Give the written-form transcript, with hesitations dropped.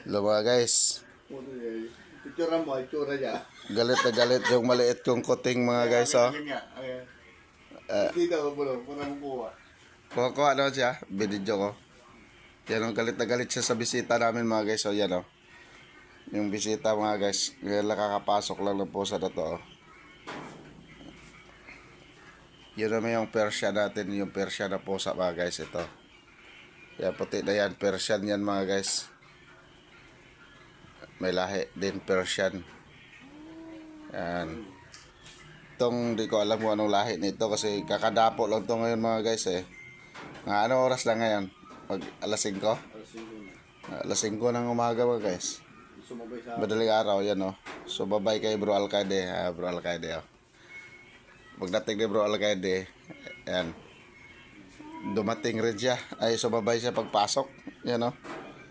Hello mga guys. Itsura mo, itsura niya. Galit na galit yung maliit kong kuting mga guys. Oh. Dito, bro, para mo kuha. Kuha naman siya. Binidyo ko. Yan ang galit na galit siya sa bisita namin mga guys. So yan oh. Yung bisita mga guys. Ngayon nakakapasok lang ng pusa na to. Oh. Yun naman yung Persian natin. Yung Persian na pusa mga guys. Ito. Yan puti na yan. Persian yan mga guys. May lahi din Persian. Yan. Itong di ko alam kung anong lahi nito kasi kakadapo lang to ngayon mga guys eh. Anong oras lang ngayon? Alas 5? Alas 5 ng umaga mga guys. Sumabay sa Madaling araw yan oh. So babay kay Bro Alcaide. Bro Alcaide oh. Pagdating ni Bro Alcaide, yan. Dumating rin siya. Ay sumabay siya pagpasok. Yan oh.